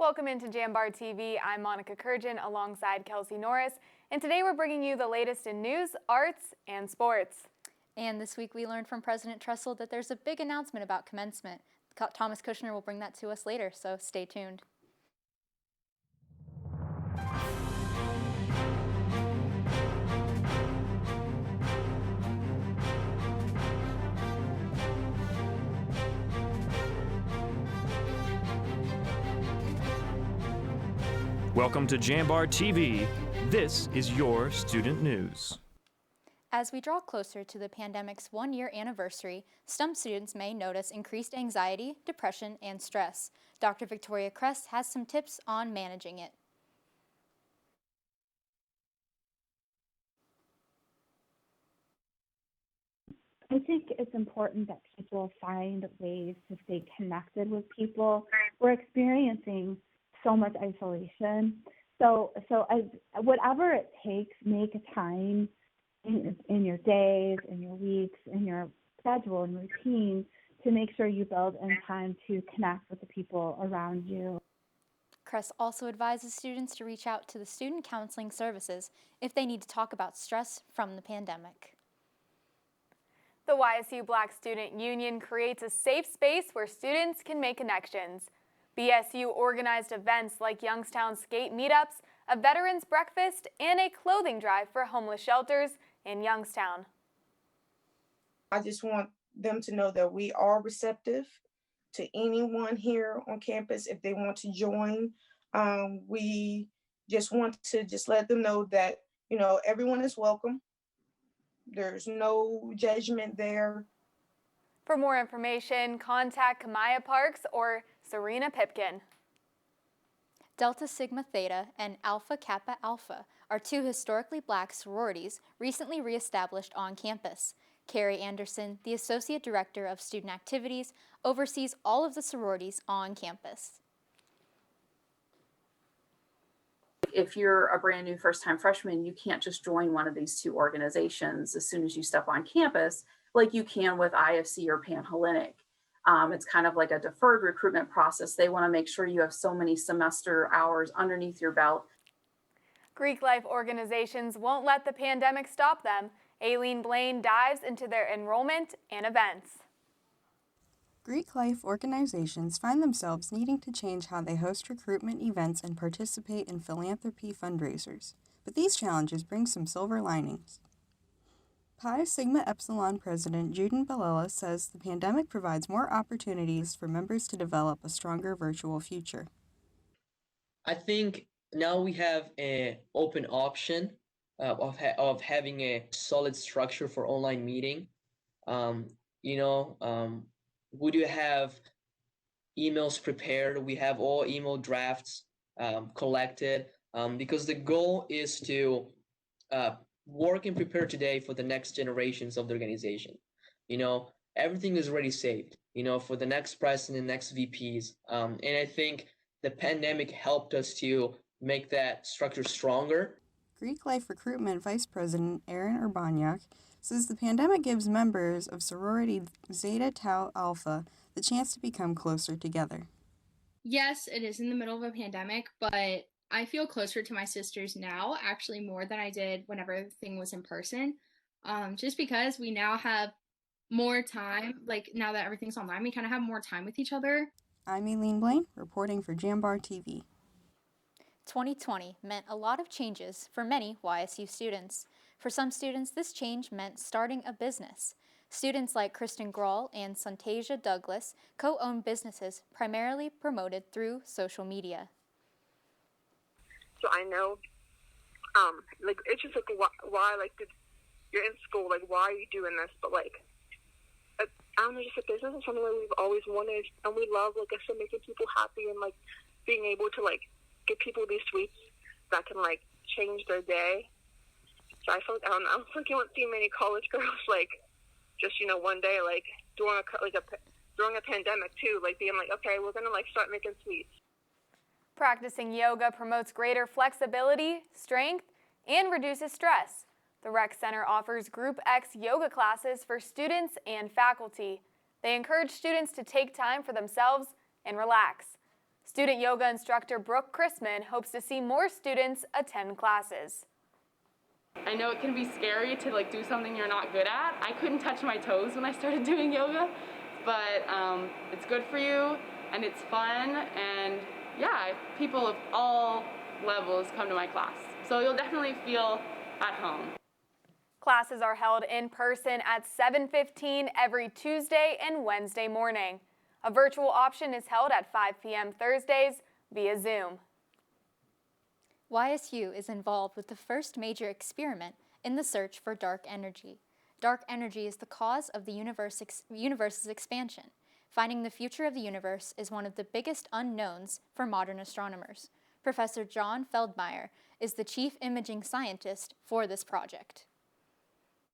Welcome into JambarTV. I'm Monica Kurjan alongside Kelsey Norris, and today we're bringing you the latest in news, arts, and sports. And this week we learned from President Tressel that there's a big announcement about commencement. Thomas Kushner will bring that to us later, so stay tuned. Welcome to JambarTV. This is your student news. As we draw closer to the pandemic's one-year anniversary, some students may notice increased anxiety, depression, and stress. Dr. Victoria Kress has some tips on managing it. I think it's important that people find ways to stay connected with people. We're experiencing so much isolation. So whatever it takes, make a time in your days, in your weeks, in your schedule and routine to make sure you build in time to connect with the people around you. Kress also advises students to reach out to the student counseling services if they need to talk about stress from the pandemic. The YSU Black Student Union creates a safe space where students can make connections. BSU organized events like Youngstown Skate Meetups, a veterans breakfast, and a clothing drive for homeless shelters in Youngstown. I just want them to know that we are receptive to anyone here on campus if they want to join. We just want to let them know that, everyone is welcome. There's no judgment there. For more information, contact Kamaya Parks or Serena Pipkin. Delta Sigma Theta and Alpha Kappa Alpha are two historically black sororities recently reestablished on campus. Carrie Anderson, the Associate Director of Student Activities, oversees all of the sororities on campus. If you're a brand new first-time freshman, you can't just join one of these two organizations as soon as you step on campus, like you can with IFC or Panhellenic. It's kind of like a deferred recruitment process. They want to make sure you have so many semester hours underneath your belt. Greek life organizations won't let the pandemic stop them. Aileen Blaine dives into their enrollment and events. Greek life organizations find themselves needing to change how they host recruitment events and participate in philanthropy fundraisers. But these challenges bring some silver linings. Pi Sigma Epsilon President Juden Balella says the pandemic provides more opportunities for members to develop a stronger virtual future. I think now we have an open option of having a solid structure for online meeting. We do have emails prepared. We have all email drafts collected because the goal is to work and prepare today for the next generations of the organization. Everything is already saved, for the next president, next VPs. And I think the pandemic helped us to make that structure stronger. Greek Life Recruitment Vice President Aaron Urbaniak says the pandemic gives members of sorority Zeta Tau Alpha the chance to become closer together. Yes, it is in the middle of a pandemic, but I feel closer to my sisters now, actually more than I did whenever everything was in person. Just because we now have more time, like now that everything's online, we kind of have more time with each other. I'm Aileen Blaine, reporting for JambarTV. 2020 meant a lot of changes for many YSU students. For some students, this change meant starting a business. Students like Kristen Grawl and Santasia Douglas co-own businesses primarily promoted through social media. So I know, it's just why you're in school, why are you doing this? But I don't know, just a business is something that we've always wanted, and we love, I said, making people happy and being able to give people these sweets that can change their day. So I feel I don't think you won't see many college girls just one day during a pandemic too, being okay, we're gonna start making sweets. Practicing yoga promotes greater flexibility, strength, and reduces stress. The Rec Center offers Group X yoga classes for students and faculty. They encourage students to take time for themselves and relax. Student yoga instructor Brooke Chrisman hopes to see more students attend classes. I know it can be scary to do something you're not good at. I couldn't touch my toes when I started doing yoga, but it's good for you and it's fun, and yeah, people of all levels come to my class. So you'll definitely feel at home. Classes are held in person at 7:15 every Tuesday and Wednesday morning. A virtual option is held at 5 p.m. Thursdays via Zoom. YSU is involved with the first major experiment in the search for dark energy. Dark energy is the cause of the universe's expansion. Finding the future of the universe is one of the biggest unknowns for modern astronomers. Professor John Feldmeyer is the chief imaging scientist for this project.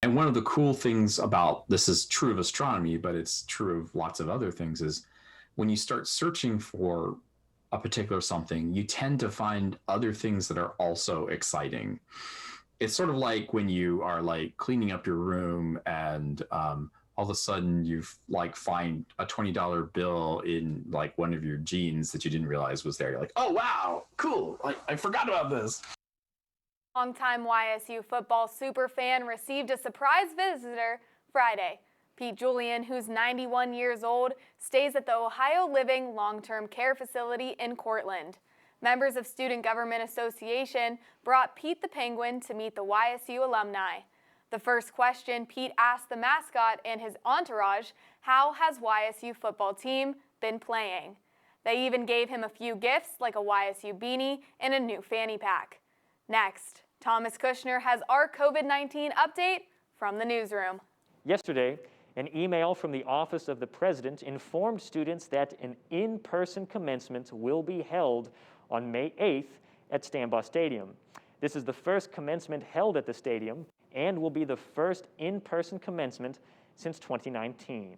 And one of the cool things about this is true of astronomy, but it's true of lots of other things, is when you start searching for a particular something, you tend to find other things that are also exciting. It's sort of like when you are cleaning up your room and all of a sudden you find a $20 bill in one of your jeans that you didn't realize was there. You're like, oh wow, cool! I forgot about this. Longtime YSU football superfan received a surprise visitor Friday. Pete Julian, who's 91 years old, stays at the Ohio Living Long-Term Care Facility in Cortland. Members of Student Government Association brought Pete the Penguin to meet the YSU alumni. The first question Pete asked the mascot and his entourage, how has YSU football team been playing? They even gave him a few gifts like a YSU beanie and a new fanny pack. Next, Thomas Kushner has our COVID-19 update from the newsroom. Yesterday, an email from the Office of the President informed students that an in-person commencement will be held on May 8th at Stambaugh Stadium. This is the first commencement held at the stadium and will be the first in-person commencement since 2019.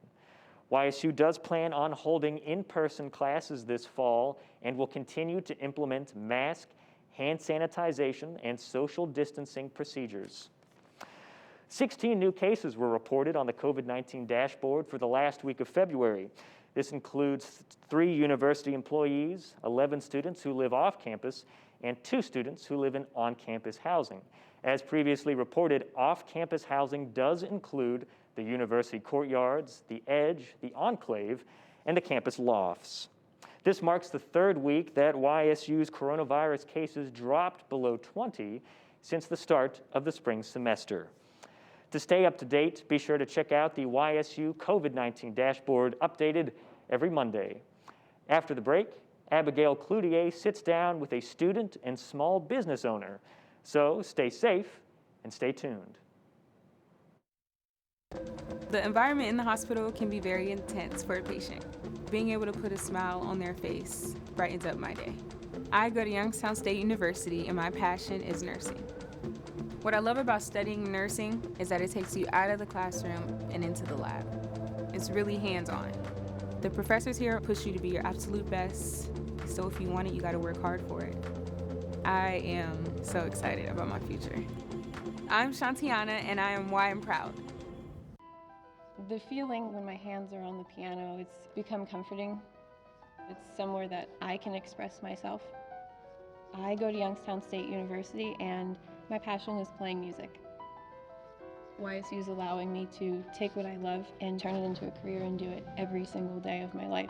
YSU does plan on holding in-person classes this fall and will continue to implement mask, hand sanitization, and social distancing procedures. 16 new cases were reported on the COVID-19 dashboard for the last week of February. This includes 3 university employees, 11 students who live off campus, and 2 students who live in on-campus housing. As previously reported, off-campus housing does include the university courtyards, the Edge, the Enclave, and the campus lofts. This marks the 3rd week that YSU's coronavirus cases dropped below 20 since the start of the spring semester. To stay up to date, be sure to check out the YSU COVID-19 dashboard updated every Monday. After the break, Abigail Cloutier sits down with a student and small business owner. So stay safe and stay tuned. The environment in the hospital can be very intense for a patient. Being able to put a smile on their face brightens up my day. I go to Youngstown State University and my passion is nursing. What I love about studying nursing is that it takes you out of the classroom and into the lab. It's really hands-on. The professors here push you to be your absolute best, so if you want it, you gotta work hard for it. I am so excited about my future. I'm Shantiana and I am why I'm proud. The feeling when my hands are on the piano, it's become comforting. It's somewhere that I can express myself. I go to Youngstown State University and my passion is playing music. YSU is allowing me to take what I love and turn it into a career and do it every single day of my life.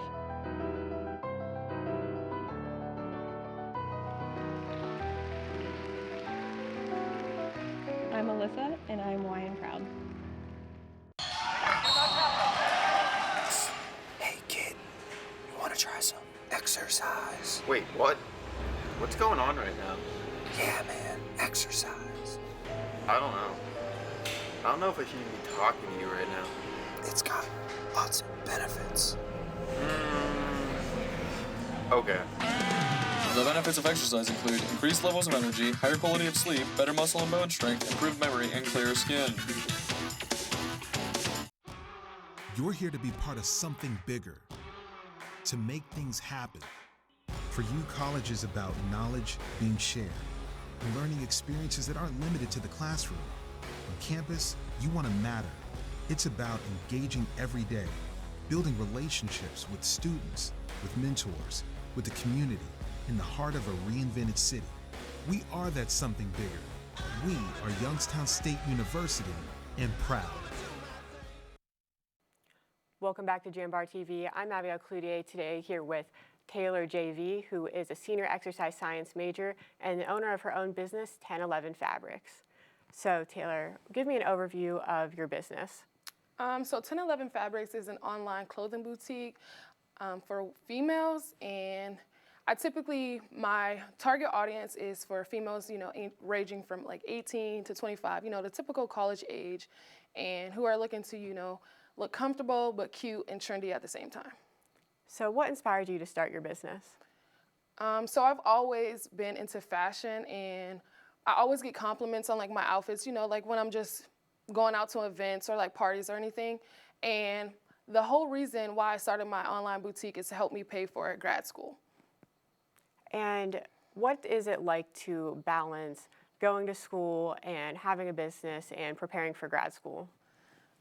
I'm Alyssa and I'm why I'm proud. Hey kid, you wanna try some exercise? Wait, what? What's going on right now? Yeah man, exercise. I don't know. I don't know if I should be talking to you right now. It's got lots of benefits. Okay. The benefits of exercise include increased levels of energy, higher quality of sleep, better muscle and bone strength, improved memory, and clearer skin. You're here to be part of something bigger, to make things happen. For you, college is about knowledge being shared and learning experiences that aren't limited to the classroom. On campus, you want to matter. It's about engaging every day, building relationships with students, with mentors, with the community in the heart of a reinvented city. We are that something bigger. We are Youngstown State University and proud. Welcome back to JambarTV. I'm Abigail Cloutier today here with Taylor JV, who is a senior exercise science major and the owner of her own business, 1011 Fabrics. So Taylor, give me an overview of your business. So 1011 Fabrics is an online clothing boutique for females, and my target audience is for females, ranging from like 18 to 25, the typical college age, and who are looking to, look comfortable but cute and trendy at the same time. So what inspired you to start your business? So I've always been into fashion, and I always get compliments on like my outfits, like when I'm just going out to events or like parties or anything. And the whole reason why I started my online boutique is to help me pay for grad school. And what is it like to balance going to school and having a business and preparing for grad school?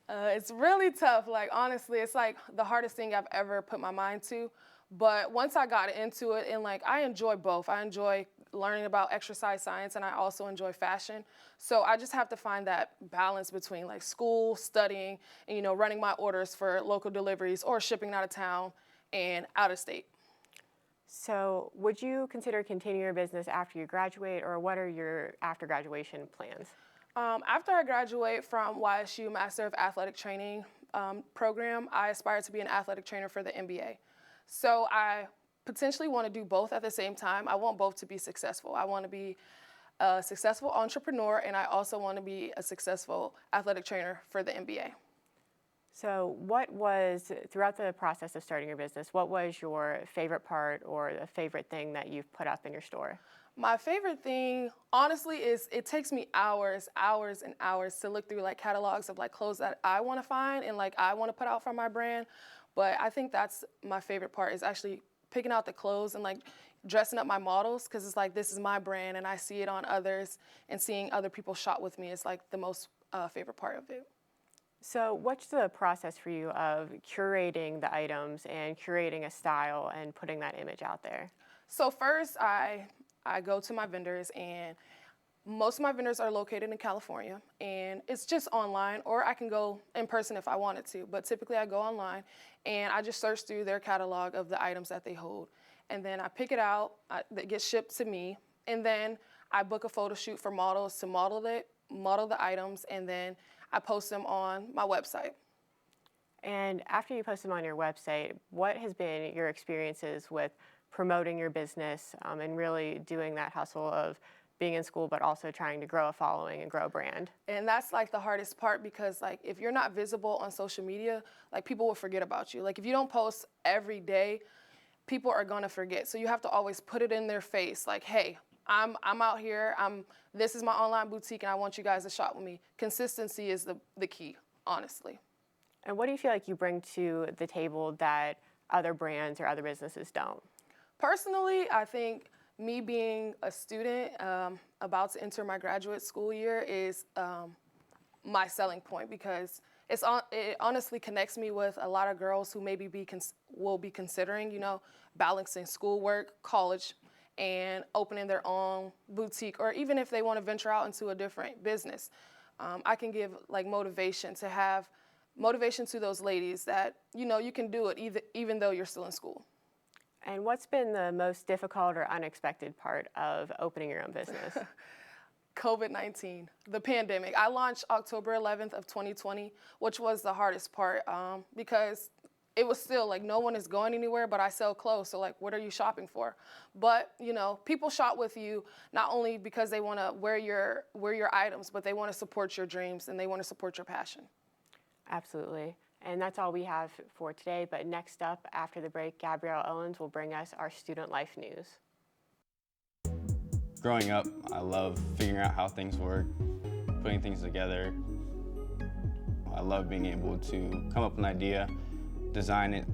It's really tough. Like, honestly, it's like the hardest thing I've ever put my mind to. But once I got into it, and like, I enjoy both. I enjoy learning about exercise science, and I also enjoy fashion. So I just have to find that balance between like school, studying, and running my orders for local deliveries or shipping out of town and out of state. So would you consider continuing your business after you graduate, or what are your after graduation plans? After I graduate from YSU Master of Athletic Training program, I aspire to be an athletic trainer for the NBA. So I potentially want to do both at the same time. I want both to be successful. I want to be a successful entrepreneur, and I also want to be a successful athletic trainer for the NBA. So what was, throughout the process of starting your business, what was your favorite part or the favorite thing that you've put up in your store? My favorite thing, honestly, is it takes me hours and hours to look through like catalogs of like clothes that I want to find and like I want to put out for my brand. But I think that's my favorite part, is actually picking out the clothes and like dressing up my models, because it's like, this is my brand and I see it on others, and seeing other people shop with me is like the most favorite part of it. So what's the process for you of curating the items and curating a style and putting that image out there? So first, I go to my vendors, and most of my vendors are located in California, and it's just online, or I can go in person if I wanted to, but typically I go online and I just search through their catalog of the items that they hold, and then I pick it out, that gets shipped to me, and then I book a photo shoot for models to model the items, and then I post them on my website. And after you post them on your website, what has been your experiences with promoting your business and really doing that hustle of being in school, but also trying to grow a following and grow a brand? And that's like the hardest part, because like if you're not visible on social media, like people will forget about you. Like if you don't post every day, people are gonna forget. So you have to always put it in their face, like, hey, I'm out here, this is my online boutique and I want you guys to shop with me. Consistency is the key, honestly. And what do you feel like you bring to the table that other brands or other businesses don't? Personally, I think me being a student about to enter my graduate school year is my selling point, because it honestly connects me with a lot of girls who maybe will be considering, balancing schoolwork, college, and opening their own boutique, or even if they want to venture out into a different business. I can give like motivation to those ladies that, you can do it even though you're still in school. And what's been the most difficult or unexpected part of opening your own business? COVID-19, the pandemic. I launched October 11th of 2020, which was the hardest part because it was still like no one is going anywhere, but I sell clothes. So like, what are you shopping for? But people shop with you not only because they want to wear your items, but they want to support your dreams and they want to support your passion. Absolutely. And that's all we have for today. But next up, after the break, Gabrielle Owens will bring us our student life news. Growing up, I love figuring out how things work, putting things together. I love being able to come up with an idea, design it,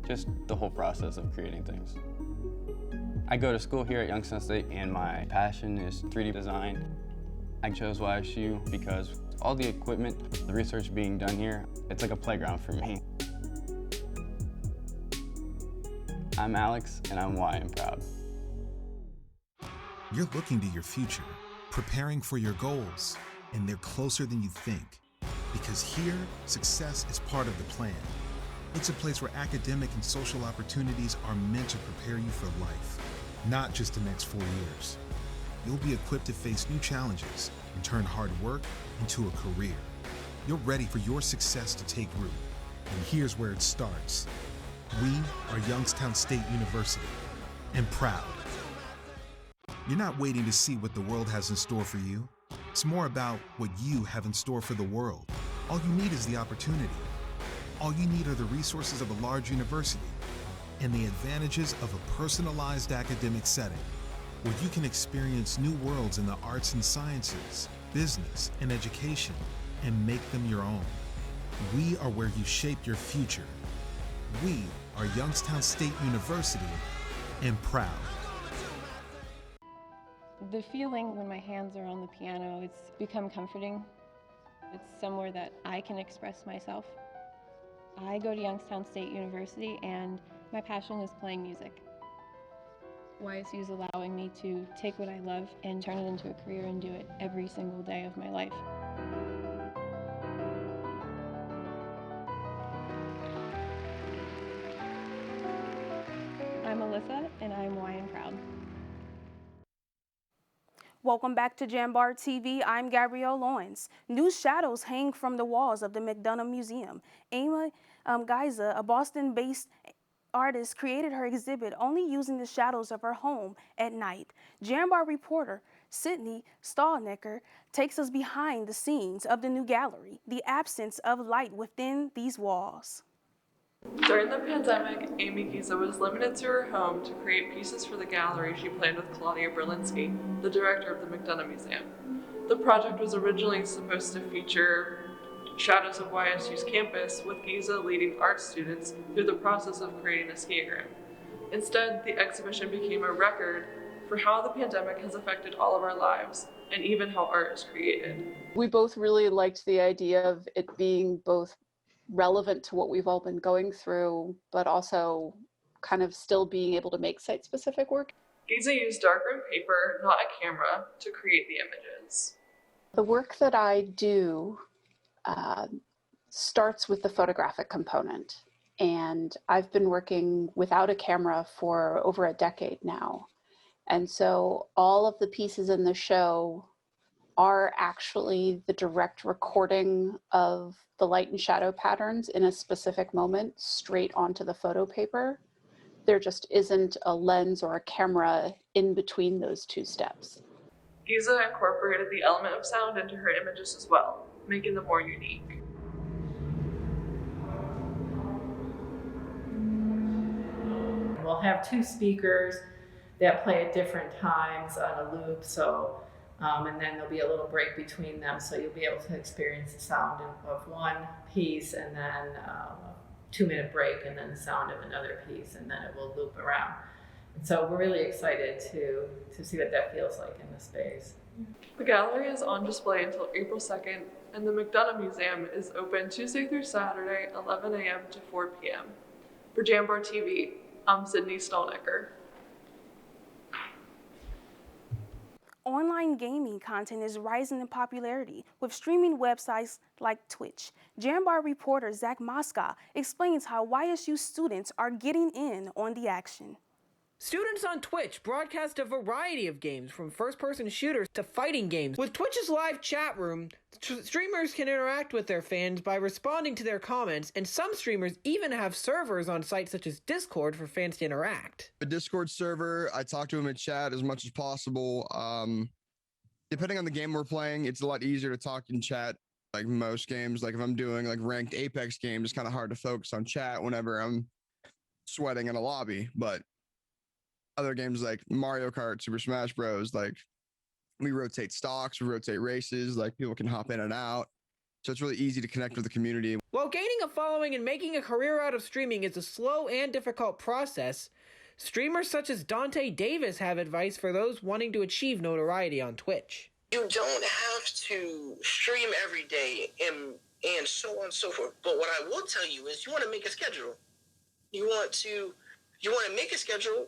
just the whole process of creating things. I go to school here at Youngstown State, and my passion is 3D design. I chose YSU because all the equipment, the research being done here, it's like a playground for me. I'm Alex, and I'm Y and proud. You're looking to your future, preparing for your goals, and they're closer than you think. Because here, success is part of the plan. It's a place where academic and social opportunities are meant to prepare you for life, not just the next 4 years. You'll be equipped to face new challenges and turn hard work into a career. You're ready for your success to take root. And here's where it starts. We are Youngstown State University, and proud. You're not waiting to see what the world has in store for you. It's more about what you have in store for the world. All you need is the opportunity. All you need are the resources of a large university and the advantages of a personalized academic setting where you can experience new worlds in the arts and sciences, business, and education, and make them your own. We are where you shape your future. We are Youngstown State University, and proud. The feeling when my hands are on the piano, it's become comforting. It's somewhere that I can express myself. I go to Youngstown State University, and my passion is playing music. YSU is allowing me to take what I love and turn it into a career and do it every single day of my life. I'm Alyssa, and I'm Y and proud. Welcome back to Jambar TV. I'm Gabrielle Lawrence. New shadows hang from the walls of the McDonough Museum. Amy Geiser, a Boston-based artist, created her exhibit only using the shadows of her home at night. Jambar reporter Sydney Stallnecker takes us behind the scenes of the new gallery, the absence of light within these walls. During the pandemic, Amy Giza was limited to her home to create pieces for the gallery she planned with Claudia Berlinski, the director of the McDonough Museum. The project was originally supposed to feature shadows of YSU's campus, with Giza leading art students through the process of creating a skiagram. Instead, the exhibition became a record for how the pandemic has affected all of our lives, and even how art is created. We both really liked the idea of it being both relevant to what we've all been going through, but also kind of still being able to make site-specific work. Giza used darkroom paper, not a camera, to create the images. The work that I do starts with the photographic component, and I've been working without a camera for over a decade now. And so all of the pieces in the show are actually the direct recording of the light and shadow patterns in a specific moment straight onto the photo paper. There just isn't a lens or a camera in between those two steps. Giza incorporated the element of sound into her images as well, making them more unique. We'll have two speakers that play at different times on a loop, and then there'll be a little break between them, so you'll be able to experience the sound of one piece, and then a 2-minute break, and then the sound of another piece, and then it will loop around. And so we're really excited to see what that feels like in the space. The gallery is on display until April 2nd, and the McDonough Museum is open Tuesday through Saturday, 11 a.m. to 4 p.m. For Jambar TV, I'm Sydney Stallnecker. Online gaming content is rising in popularity with streaming websites like Twitch. Jambar reporter Zach Mosca explains how YSU students are getting in on the action. Students on Twitch broadcast a variety of games, from first-person shooters to fighting games. With Twitch's live chat room, streamers can interact with their fans by responding to their comments, and some streamers even have servers on sites such as Discord for fans to interact. A Discord server, I talk to them in chat as much as possible. Depending on the game we're playing, it's a lot easier to talk in chat. Like most games, like if I'm doing like ranked Apex games, it's kind of hard to focus on chat whenever I'm sweating in a lobby, but other games like Mario Kart, Super Smash Bros, like we rotate stocks, we rotate races, like people can hop in and out. So it's really easy to connect with the community. While gaining a following and making a career out of streaming is a slow and difficult process, streamers such as Dante Davis have advice for those wanting to achieve notoriety on Twitch. You don't have to stream every day and so on and so forth. But what I will tell you is you want to make a schedule. You want to You want to make a schedule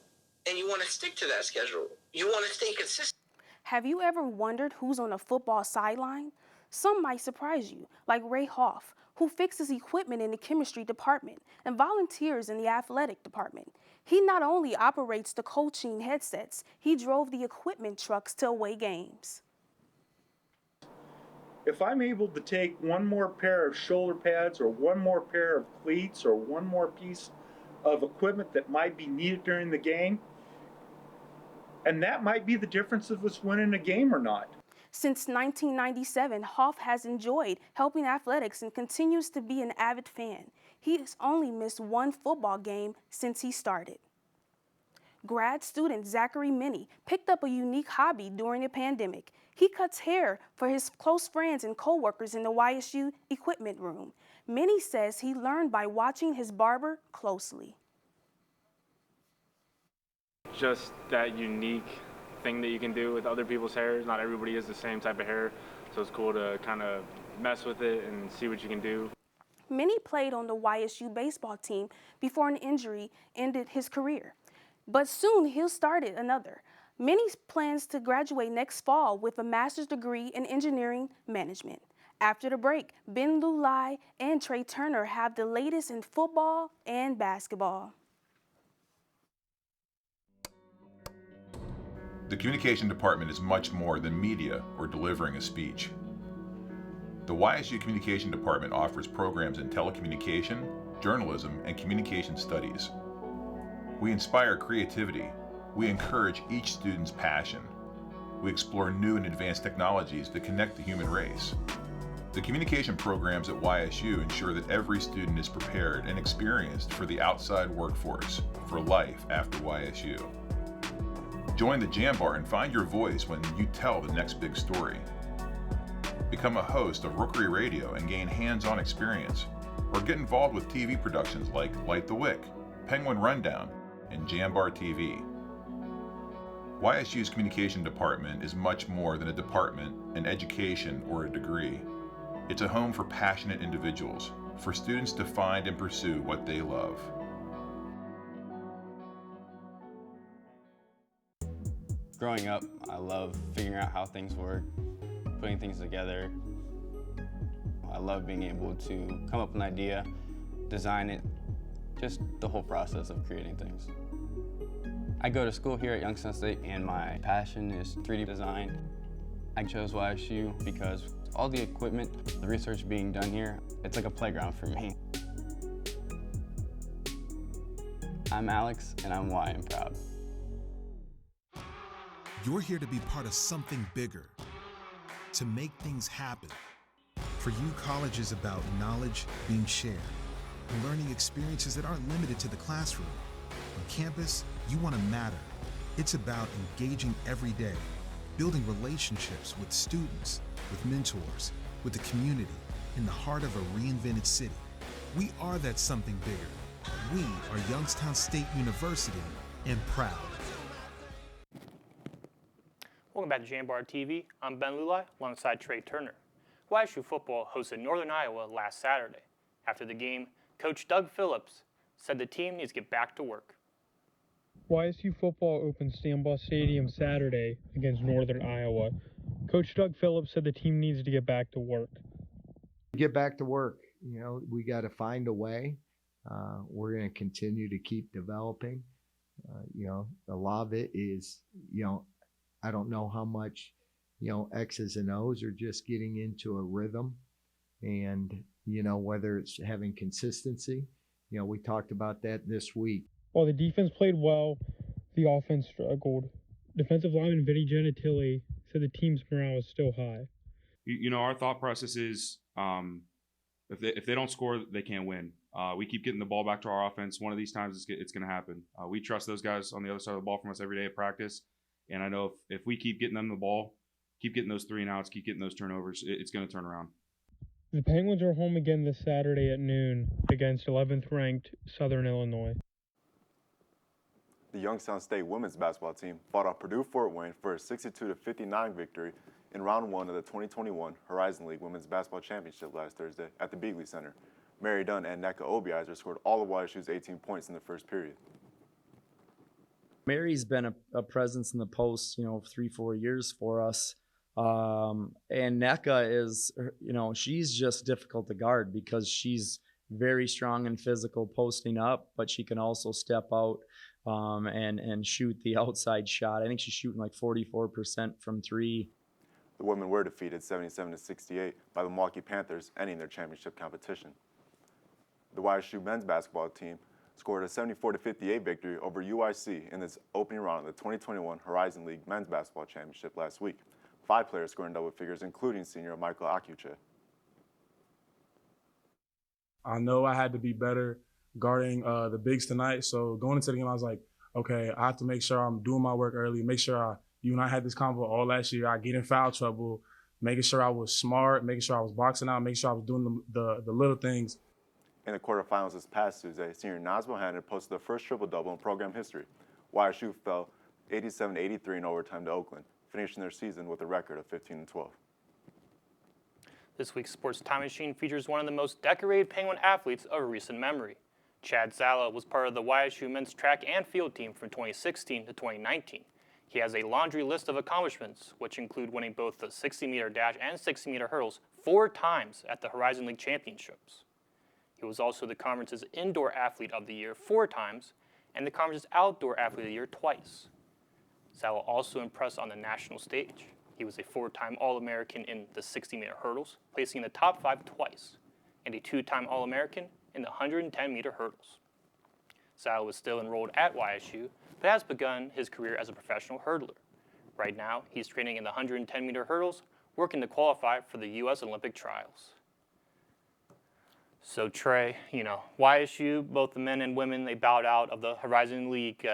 and you want to stick to that schedule. You want to stay consistent. Have you ever wondered who's on a football sideline? Some might surprise you, like Ray Hoff, who fixes equipment in the chemistry department and volunteers in the athletic department. He not only operates the coaching headsets, he drove the equipment trucks to away games. If I'm able to take one more pair of shoulder pads or one more pair of cleats or one more piece of equipment that might be needed during the game, and that might be the difference of us winning a game or not. Since 1997, Hoff has enjoyed helping athletics and continues to be an avid fan. He's only missed one football game since he started. Grad student Zachary Minnie picked up a unique hobby during the pandemic. He cuts hair for his close friends and coworkers in the YSU equipment room. Minnie says he learned by watching his barber closely. Just that unique thing that you can do with other people's hair. Not everybody has the same type of hair, so it's cool to kind of mess with it and see what you can do. Minnie played on the YSU baseball team before an injury ended his career. But soon he'll start another. Minnie plans to graduate next fall with a master's degree in engineering management. After the break, Ben Lulai and Trey Turner have the latest in football and basketball. The communication department is much more than media or delivering a speech. The YSU Communication Department offers programs in telecommunication, journalism, and communication studies. We inspire creativity. We encourage each student's passion. We explore new and advanced technologies that connect the human race. The communication programs at YSU ensure that every student is prepared and experienced for the outside workforce, for life after YSU. Join the Jambar and find your voice when you tell the next big story. Become a host of Rookery Radio and gain hands-on experience, or get involved with TV productions like Light the Wick, Penguin Rundown, and JambarTV. YSU's communication department is much more than a department, an education, or a degree. It's a home for passionate individuals, for students to find and pursue what they love. Growing up, I love figuring out how things work, putting things together. I love being able to come up with an idea, design it, just the whole process of creating things. I go to school here at Youngstown State and my passion is 3D design. I chose YSU because all the equipment, the research being done here, it's like a playground for me. I'm Alex and I'm Y and proud. You're here to be part of something bigger, to make things happen. For you, college is about knowledge being shared and learning experiences that aren't limited to the classroom. On campus, you want to matter. It's about engaging every day, building relationships with students, with mentors, with the community, in the heart of a reinvented city. We are that something bigger. We are Youngstown State University and proud. Welcome back to JambarTV. I'm Ben Lulai alongside Trey Turner. YSU football hosted Northern Iowa last Saturday. After the game, Coach Doug Phillips said the team needs to get back to work. YSU football opened Stambaugh Stadium Saturday against Northern Iowa. Coach Doug Phillips said the team needs to get back to work. Get back to work. You know, we got to find a way. We're going to continue to keep developing. You know, a lot of it is, you know, I don't know how much, you know, X's and O's are just getting into a rhythm and, you know, whether it's having consistency. You know, we talked about that this week. While the defense played well, the offense struggled. Defensive lineman Vinny Gentile said the team's morale is still high. You know, our thought process is if they don't score, they can't win. We keep getting the ball back to our offense. One of these times it's going to happen. We trust those guys on the other side of the ball from us every day at practice. And I know if we keep getting them the ball, keep getting those 3 and outs, keep getting those turnovers, it's going to turn around. The Penguins are home again this Saturday at noon against 11th ranked Southern Illinois. The Youngstown State women's basketball team fought off Purdue-Fort Wayne for a 62-59 victory in round 1 of the 2021 Horizon League Women's Basketball Championship last Thursday at the Beagley Center. Mary Dunn and Neka Obiizer scored all of YSU's 18 points in the first period. Mary's been a presence in the post, 3-4 years for us. And NECA is, she's just difficult to guard because she's very strong and physical posting up, but she can also step out and shoot the outside shot. I think she's shooting like 44% from three. The women were defeated 77-68 by the Milwaukee Panthers, ending their championship competition. The YSU men's basketball team scored a 74-58 victory over UIC in its opening round of the 2021 Horizon League men's basketball championship last week. 5 players scored in double figures, including senior Michael Akuche. I know I had to be better guarding the bigs tonight, so going into the game, I was like, okay, I have to make sure I'm doing my work early, make sure I had this convo all last year, I get in foul trouble, making sure I was smart, making sure I was boxing out, making sure I was doing the little things. In the quarterfinals this past Tuesday, senior Naz Bohannon posted the first triple-double in program history. YSU fell 87-83 in overtime to Oakland, finishing their season with a record of 15-12. This week's Sports Time Machine features one of the most decorated Penguin athletes of recent memory. Chad Zala was part of the YSU men's track and field team from 2016 to 2019. He has a laundry list of accomplishments, which include winning both the 60-meter dash and 60-meter hurdles 4 times at the Horizon League Championships. He was also the conference's Indoor Athlete of the Year 4 times and the conference's Outdoor Athlete of the Year twice. Zala also impressed on the national stage. He was a 4-time All-American in the 60-meter hurdles, placing in the top 5 twice, and a 2-time All-American in the 110-meter hurdles. Zala was still enrolled at YSU, but has begun his career as a professional hurdler. Right now, he's training in the 110-meter hurdles, working to qualify for the U.S. Olympic trials. So Trey, YSU, both the men and women, they bowed out of the Horizon League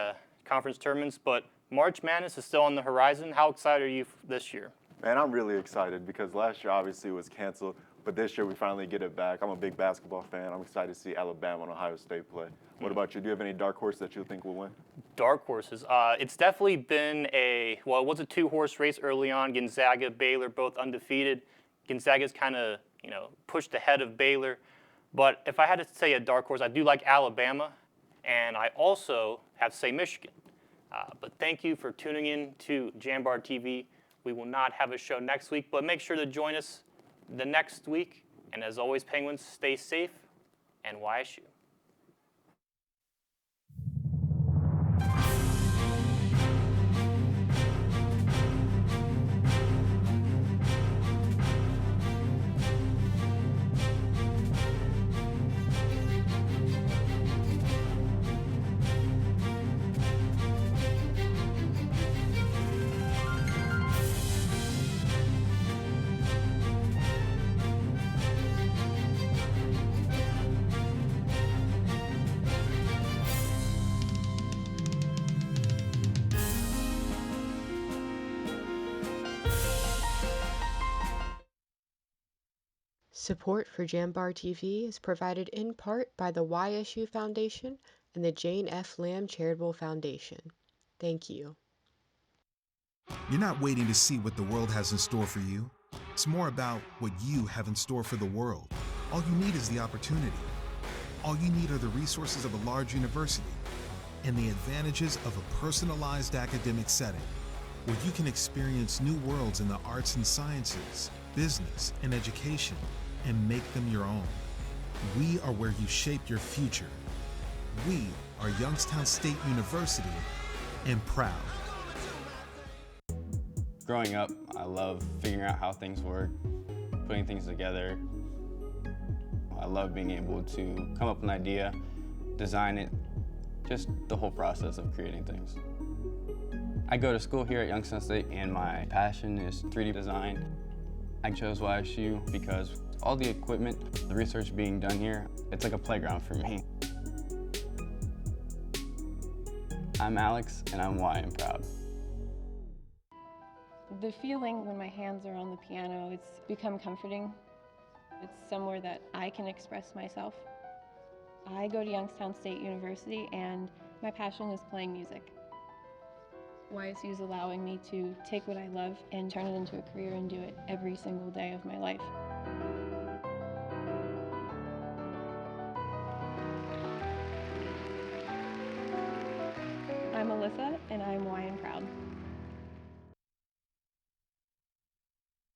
conference tournaments, but March Madness is still on the horizon. How excited are you this year? Man, I'm really excited because last year obviously it was canceled, but this year we finally get it back. I'm a big basketball fan. I'm excited to see Alabama and Ohio State play. What about you? Do you have any dark horse that you think will win? Dark horses. It's definitely been it was a 2-horse race early on. Gonzaga, Baylor, both undefeated. Gonzaga's kind of, pushed ahead of Baylor. But if I had to say a dark horse, I do like Alabama, and I also have to say Michigan. But thank you for tuning in to JambarTV. We will not have a show next week, but make sure to join us the next week. And as always, Penguins, stay safe and YSU. Support for Jambar TV is provided in part by the YSU Foundation and the Jane F. Lamb Charitable Foundation. Thank you. You're not waiting to see what the world has in store for you. It's more about what you have in store for the world. All you need is the opportunity. All you need are the resources of a large university and the advantages of a personalized academic setting where you can experience new worlds in the arts and sciences, business, and education, and make them your own. We are where you shape your future. We are Youngstown State University, and proud. Growing up, I love figuring out how things work, putting things together. I love being able to come up with an idea, design it, just the whole process of creating things. I go to school here at Youngstown State, and my passion is 3D design. I chose YSU because all the equipment, the research being done here, it's like a playground for me. I'm Alex, and I'm Y and proud. The feeling when my hands are on the piano, it's become comforting. It's somewhere that I can express myself. I go to Youngstown State University, and my passion is playing music. YSU is allowing me to take what I love and turn it into a career and do it every single day of my life. I'm a Alyssa, and I'm YN proud.